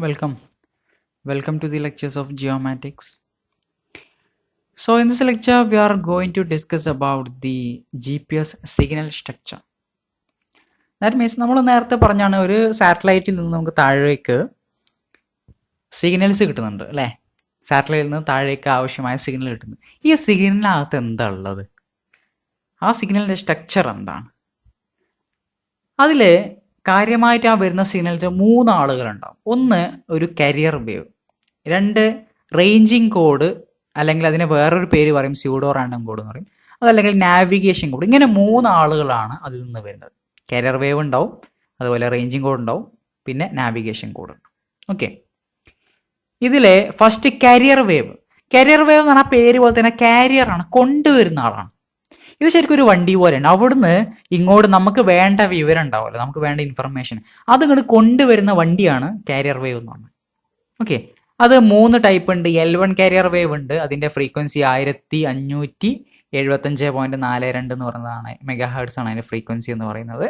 Welcome. Welcome to the lectures of geomatics. So in this lecture we are going to discuss about the GPS signal structure. That means നമ്മൾ നേരത്തെ പറഞ്ഞാണ് ഒരു സാറ്റലൈറ്റിൽ നിന്ന് നമുക്ക് താഴേക്ക് signals കിട്ടുന്നുണ്ട് അല്ലേ? സാറ്റലൈറ്റിൽ നിന്ന് താഴേക്ക് ആവശ്യമായ സിഗ്നൽ കിട്ടുന്നു. ഈ സിഗ്നലിനകത്ത് എന്താ ഉള്ളത്? ആ സിഗ്നലിൻ്റെ സ്ട്രക്ചർ എന്താണ്? അതിൽ കാര്യമായിട്ട് ആ വരുന്ന സിഗ്നലിൽ 3 ആളുകളുണ്ടാവും. ഒന്ന് ഒരു കരിയർ വേവ്, 2 റേഞ്ചിങ് കോഡ്, അല്ലെങ്കിൽ അതിന് വേറൊരു പേര് പറയും സ്യൂഡോ റാൻഡം കോഡ് എന്ന് പറയും, അതല്ലെങ്കിൽ നാവിഗേഷൻ കോഡ്. ഇങ്ങനെ 3 ആളുകളാണ് അതിൽ നിന്ന് വരുന്നത്. കരിയർ വേവ് ഉണ്ടാവും, അതുപോലെ റേഞ്ചിങ് കോഡ് ഉണ്ടാവും, പിന്നെ നാവിഗേഷൻ കോഡ് ഉണ്ടാവും. ഓക്കെ, ഇതിലെ first career wave. Career wave എന്ന് പറഞ്ഞാൽ പേര് പോലെ തന്നെ കാരിയറാണ്, കൊണ്ടുവരുന്ന ആളാണ്. ഇത് ശരിക്കും ഒരു വണ്ടി പോലെയാണ്. അവിടുന്ന് ഇങ്ങോട്ട് നമുക്ക് വേണ്ട വിവരം ഉണ്ടാവുമല്ലോ, നമുക്ക് വേണ്ട ഇൻഫർമേഷൻ, അത് ഇങ്ങോട്ട് കൊണ്ടുവരുന്ന വണ്ടിയാണ് കാരിയർ വേവ് എന്ന് പറഞ്ഞത്. ഓക്കെ, അത് 3 ടൈപ്പ് ഉണ്ട്. L1 കാരിയർ വേവ് ഉണ്ട്, അതിന്റെ ഫ്രീക്വൻസി 1575.42 എന്ന് പറയുന്നതാണ്, മെഗാ ഹെർട്സ് ആണ് അതിന്റെ ഫ്രീക്വൻസി എന്ന് പറയുന്നത്.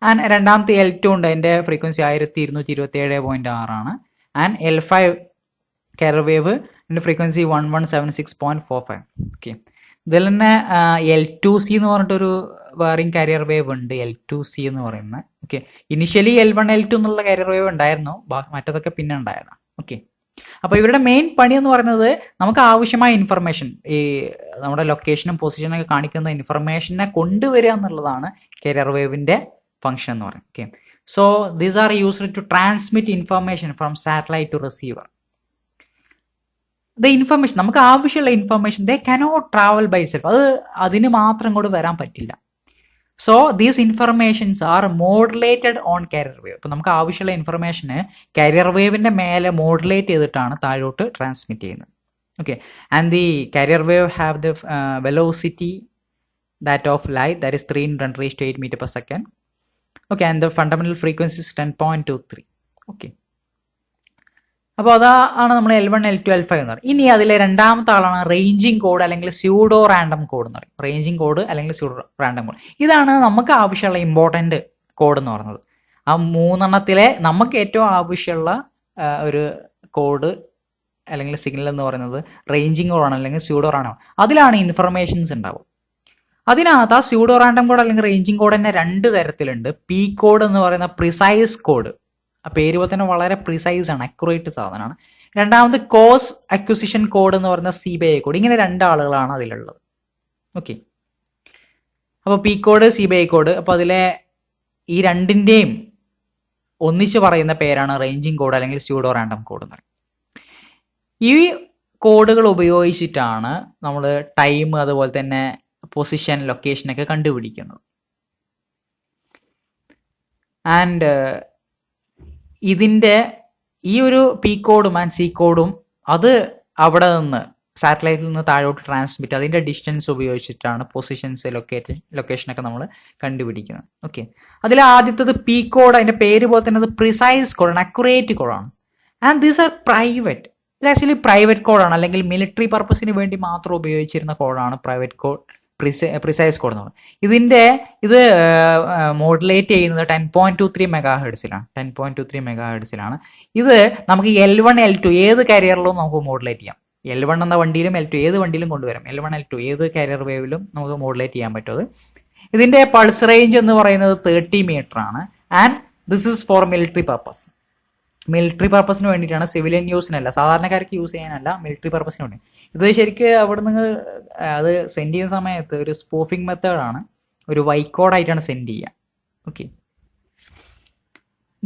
ആൻഡ് രണ്ടാമത്തെ L2 ഉണ്ട്, അതിന്റെ ഫ്രീക്വൻസി 1227.6 ആണ്. And L5 carrier wave frequency 1176.45. Okay, ഇതിൽ തന്നെ L2C എന്ന് പറഞ്ഞിട്ടൊരു വേറെയും കാരിയർ വേവ് ഉണ്ട്, L2C എന്ന് പറയുന്നത്. ഓക്കെ, ഇനിഷ്യലി L1 L2 എന്നുള്ള കാരിയർ വേവ് ഉണ്ടായിരുന്നു, മറ്റതൊക്കെ പിന്നെ ഉണ്ടായതാണ്. ഓക്കെ, അപ്പോൾ ഇവരുടെ മെയിൻ പണി എന്ന് പറയുന്നത് നമുക്ക് ആവശ്യമായ ഇൻഫർമേഷൻ, ഈ നമ്മുടെ ലൊക്കേഷനും പൊസിഷനൊക്കെ കാണിക്കുന്ന ഇൻഫർമേഷനെ കൊണ്ടുവരിക എന്നുള്ളതാണ് കാരിയർ വേവിന്റെ ഫംഗ്ഷൻ എന്ന് പറയുന്നത്. Okay, so these are used to transmit information from satellite to receiver. The information, നമുക്ക് ആവശ്യമുള്ള information they cannot travel by self, അത് അതിന് മാത്രം ഇങ്ങോട്ട് വരാൻ പറ്റില്ല. So these informations are modulated on carrier wave. ഇപ്പം നമുക്ക് ആവശ്യമുള്ള ഇൻഫർമേഷന് കാരിയർ വേവിന്റെ മേലെ മോഡുലേറ്റ് ചെയ്തിട്ടാണ് താഴോട്ട് ട്രാൻസ്മിറ്റ് ചെയ്യുന്നത്. Okay, and the carrier wave have the velocity that of light, that is 310⁸ metre per second. Okay, and the fundamental frequency is 10.23. Okay, അപ്പോൾ അതാണ് നമ്മൾ L1 L2 L5 എന്ന് പറയും. ഇനി അതിലെ രണ്ടാമത്തെ ആളാണ് റേഞ്ചിങ് കോഡ് അല്ലെങ്കിൽ സ്യൂഡോ റാൻഡം കോഡ് എന്ന് പറയും. റേഞ്ചിങ് കോഡ് അല്ലെങ്കിൽ സ്യൂഡോ റാൻഡം കോഡ്, ഇതാണ് നമുക്ക് ആവശ്യമുള്ള ഇമ്പോർട്ടൻ്റ് കോഡ് എന്ന് പറയുന്നത്. ആ 3 നമുക്ക് ഏറ്റവും ആവശ്യമുള്ള ഒരു കോഡ് അല്ലെങ്കിൽ സിഗ്നൽ എന്ന് പറയുന്നത് റേഞ്ചിങ് കോഡാണ് അല്ലെങ്കിൽ സ്യൂഡോ റാൻഡം. അതിലാണ് ഇൻഫർമേഷൻസ് ഉണ്ടാവും. അതിനകത്ത് ആ സ്യൂഡോ റാൻഡം കോഡ് അല്ലെങ്കിൽ റേഞ്ചിങ് കോഡ് തന്നെ 2 തരത്തിലുണ്ട്. പി കോഡ് എന്ന് പറയുന്ന പ്രിസൈസ് കോഡ്, ആ പേര് പോലെ തന്നെ വളരെ പ്രിസൈസ് ആണ്, അക്യുറേറ്റ് സാധനമാണ്. രണ്ടാമത് കോസ് അക്വിസിഷൻ കോഡ് എന്ന് പറയുന്ന CBI കോഡ്. ഇങ്ങനെ 2 ആളുകളാണ് അതിലുള്ളത്. ഓക്കെ, അപ്പോൾ പി കോഡ് CBI കോഡ്. അപ്പോൾ അതിലെ ഈ രണ്ടിൻ്റെയും ഒന്നിച്ച് പറയുന്ന പേരാണ് റേഞ്ചിങ് കോഡ് അല്ലെങ്കിൽ സ്യൂഡോ റാൻഡം കോഡ് എന്ന് പറയും. ഈ കോഡുകൾ ഉപയോഗിച്ചിട്ടാണ് നമ്മൾ ടൈം, അതുപോലെ തന്നെ പൊസിഷൻ, ലൊക്കേഷനൊക്കെ കണ്ടുപിടിക്കുന്നത്. ആൻഡ് ഇതിൻ്റെ ഈ ഒരു പി കോഡും ആൻഡ് സി കോഡും അത് അവിടെ നിന്ന് സാറ്റലൈറ്റിൽ നിന്ന് താഴോട്ട് ട്രാൻസ്മിറ്റ്, അതിൻ്റെ ഡിസ്റ്റൻസ് ഉപയോഗിച്ചിട്ടാണ് പൊസിഷൻസ്, ലൊക്കേഷനൊക്കെ നമ്മൾ കണ്ടുപിടിക്കുന്നത്. ഓക്കെ, അതിൽ ആദ്യത്തത് പി കോഡ്, അതിൻ്റെ പേര് പോലെ തന്നെ അത് പ്രിസൈസ് കോഡാണ്, അക്യുറേറ്റ് കോഡാണ്. And these are private. ഇത് ആക്ച്വലി പ്രൈവറ്റ് കോഡാണ്, അല്ലെങ്കിൽ മിലിറ്ററി പർപ്പസിന് വേണ്ടി മാത്രം ഉപയോഗിച്ചിരുന്ന കോഡാണ് പ്രൈവറ്റ് കോഡ്, പ്രിസൈസ് കോഡ് എന്ന് പറയുന്നത്. ഇത് മോഡുലേറ്റ് ചെയ്യുന്നത് 10.23 മെഗാ ഹെർട്സിലാണ്. 10.23 മെഗാ ഹെർട്സിലാണ്. ഇത് നമുക്ക് L1 L2 ഏത് കാരിയറിലും നമുക്ക് മോഡുലേറ്റ് ചെയ്യാം. L1 എന്ന വണ്ടിയിലും L2 ഏത് വണ്ടിയിലും കൊണ്ടുവരാം. L1 L2 ഏത് കാരിയർ വേവിലും നമുക്ക് മോഡുലേറ്റ് ചെയ്യാൻ പറ്റും. ഇതിന്റെ പൾസ് റേഞ്ച് എന്ന് പറയുന്നത് 30 മീറ്റർ ആണ്. And this is for military purpose. Military പർപ്പസിന് വേണ്ടിയിട്ടാണ്, സിവിലിയൻ യൂസിനല്ല, സാധാരണക്കാർക്ക് യൂസ് ചെയ്യാനല്ല, മിലിറ്ററി പർപ്പസിന് വേണ്ടി. ഇത് ശരിക്ക് അവിടെ നിന്ന് അത് സെൻഡ് ചെയ്യുന്ന സമയത്ത് ഒരു സ്പൂഫിംഗ് മെത്തേഡാണ്, ഒരു വൈക്കോഡായിട്ടാണ് സെൻഡ് ചെയ്യുക. ഓക്കെ,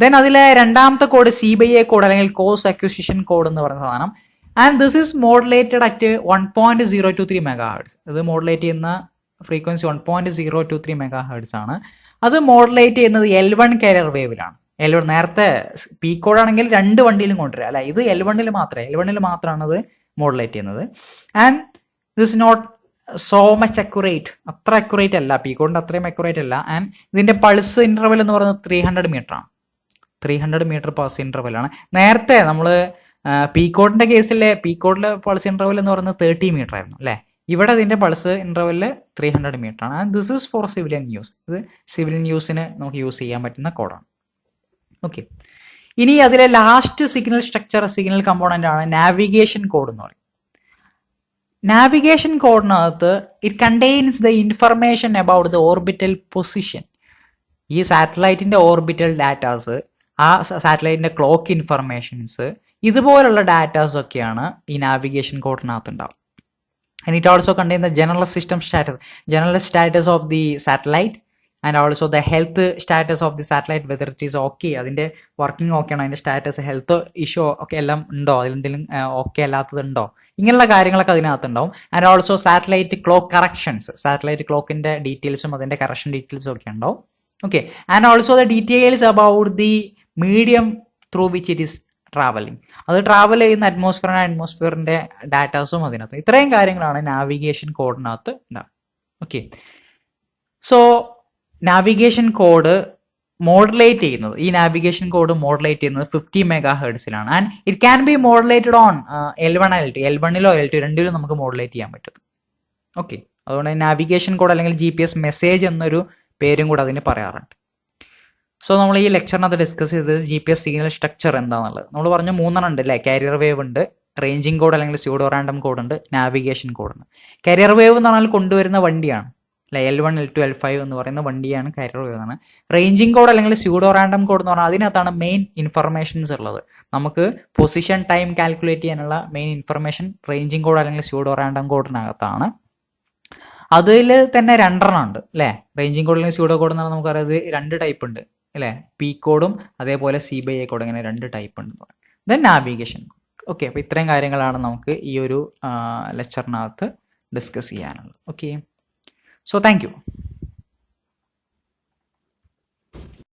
ദെൻ അതിലെ രണ്ടാമത്തെ കോഡ് CBI കോഡ് അല്ലെങ്കിൽ കോസ് അക്വിസിഷൻ കോഡ് എന്ന് പറയുന്ന സാധനം. And this is modulated at 1.023 mega hertz. ഇത് മോഡുലേറ്റ് ചെയ്യുന്ന ഫ്രീക്വൻസി 1.023 മെഗാ ഹെർട്സ് ആണ്. അത് മോഡുലേറ്റ് ചെയ്യുന്നത് L1 കാരിയർ വേവിലാണ്. L1 നേരത്തെ പി കോഡ് ആണെങ്കിൽ 2 വണ്ടിയിലും കൊണ്ടുവരിക, അല്ല ഇത് L1 മാത്രമാണ് അത് മോഡുലേറ്റ് ചെയ്യുന്നത്. And this not so much accurate, അത്ര അക്യുറേറ്റ് അല്ല, പി കോഡിന്റെ അത്രയും അക്യുറേറ്റ് അല്ല. ആൻഡ് ഇതിന്റെ പൾസ് ഇന്റർവെൽ എന്ന് പറയുന്നത് 300 മീറ്റർ ആണ്. 300 മീറ്റർ പൾസ് ഇന്റർവെൽ ആണ്. നേരത്തെ നമ്മൾ പി കോഡിന്റെ കേസിലെ പി കോഡിലെ പൾസ് ഇന്റർവെൽ എന്ന് പറയുന്നത് 30 മീറ്റർ ആയിരുന്നു അല്ലേ. ഇവിടെ ഇതിന്റെ പൾസ് ഇന്റർവെല് 300 മീറ്റർ ആണ്. And this is for civilian use. ഇത് സിവിലിയൻ യൂസിന് നമുക്ക് യൂസ് ചെയ്യാൻ പറ്റുന്ന കോഡാണ്. ഓക്കെ, ഇനി അതിലെ last signal structure, signal component ആണ് നാവിഗേഷൻ കോഡ് എന്ന് പറയും. നാവിഗേഷൻ കോഡിനകത്ത് it contains the information about the orbital position. ഈ സാറ്റലൈറ്റിന്റെ ഓർബിറ്റൽ ഡാറ്റാസ്, ആ സാറ്റലൈറ്റിന്റെ ക്ലോക്ക് ഇൻഫർമേഷൻസ്, ഇതുപോലുള്ള ഡാറ്റാസ് ഒക്കെയാണ് ഈ നാവിഗേഷൻ കോഡിനകത്ത് ഉണ്ടാവും. And it also contain the general system status, general status of the satellite and also the health status of the satellite, whether it is okay, അതിന്റെ working okay ആണോ, അതിന്റെ status, health issue ഒക്കെ എല്ലാം ഉണ്ടോ, അതിലെന്തെങ്കിലും okay അല്ലാത്തതുണ്ടോ, ഇങ്ങനെയുള്ള കാര്യങ്ങളൊക്കെ അതിനകത്തുണ്ടാവും. And also satellite clock corrections, satellite ക്ലോക്കിന്റെ ഡീറ്റെയിൽസും അതിന്റെ കറക്ഷൻ ഡീറ്റെയിൽസും ഒക്കെ ഉണ്ടാവും. Okay, and also the details about the medium through which it is travelling, അത് ട്രാവൽ ചെയ്യുന്ന അറ്റ്മോസ്ഫിയറിന്റെ ഡാറ്റാസും അതിനകത്ത്. ഇത്രയും കാര്യങ്ങളാണ് നാവിഗേഷൻ കോഡിനകത്ത് ഉണ്ടാവും. Okay, so navigation code modulate ചെയ്യുന്നത്, ഈ നാവിഗേഷൻ കോഡ് മോഡുലേറ്റ് ചെയ്യുന്നത് 50 MHz-ലാണ്. And it can be modulated on L1 L2, L1-ലോ L2 രണ്ടിലും നമുക്ക് മോഡുലേറ്റ് ചെയ്യാൻ പറ്റും. ഓക്കെ, അതുകൊണ്ട് നാവിഗേഷൻ കോഡ് അല്ലെങ്കിൽ GPS മെസ്സേജ് എന്നൊരു പേരും കൂടെ അതിന് പറയാറുണ്ട്. സോ നമ്മൾ ഈ ലെക്ചറിനകത്ത് ഡിസ്കസ് ചെയ്തത് GPS സിഗ്നൽ സ്ട്രക്ചർ എന്താണെന്നുള്ളത്. നമ്മൾ പറഞ്ഞു 3 ഉണ്ട് അല്ലേ, കാരിയർ വേവ് ഉണ്ട്, റേഞ്ചിങ് കോഡ് അല്ലെങ്കിൽ സ്യൂഡോ റാൻഡം കോഡ് ഉണ്ട്, നാവിഗേഷൻ കോഡ് ഉണ്ട്. കാരിയർ വേവ് എന്ന് പറഞ്ഞാൽ കൊണ്ടുവരുന്ന വണ്ടിയാണ് അല്ലെ, L1 L2 L5 എന്ന് പറയുന്ന വണ്ടിയാണ് കാരിയർ വേവ് ആണ്. റേഞ്ചിങ് കോഡ് അല്ലെങ്കിൽ സ്യൂഡോ റാൻഡം കോഡ് എന്ന് പറഞ്ഞാൽ അതിനകത്താണ് മെയിൻ ഇൻഫർമേഷൻസ് ഉള്ളത്. നമുക്ക് പൊസിഷൻ ടൈം കാൽക്കുലേറ്റ് ചെയ്യാനുള്ള മെയിൻ ഇൻഫർമേഷൻ റേഞ്ചിങ് കോഡ് അല്ലെങ്കിൽ സ്യൂഡോ റാൻഡം കോഡിനകത്താണ്. അതിൽ തന്നെ 2 ഉണ്ട് അല്ലേ. റേഞ്ചിങ് കോഡ് അല്ലെങ്കിൽ സ്യൂഡോ കോഡ് എന്ന് പറഞ്ഞാൽ നമുക്കറിയാം 2 ടൈപ്പ് ഉണ്ട് അല്ലേ, പി കോഡും അതേപോലെ CBI കോഡ്, ഇങ്ങനെ 2 ടൈപ്പ് ഉണ്ട്. Then navigation. ഓക്കെ, അപ്പോൾ ഇത്രയും കാര്യങ്ങളാണ് നമുക്ക് ഈ ഒരു ലെക്ചറിനകത്ത് ഡിസ്കസ് ചെയ്യാനുള്ളത്. Okay, so thank you.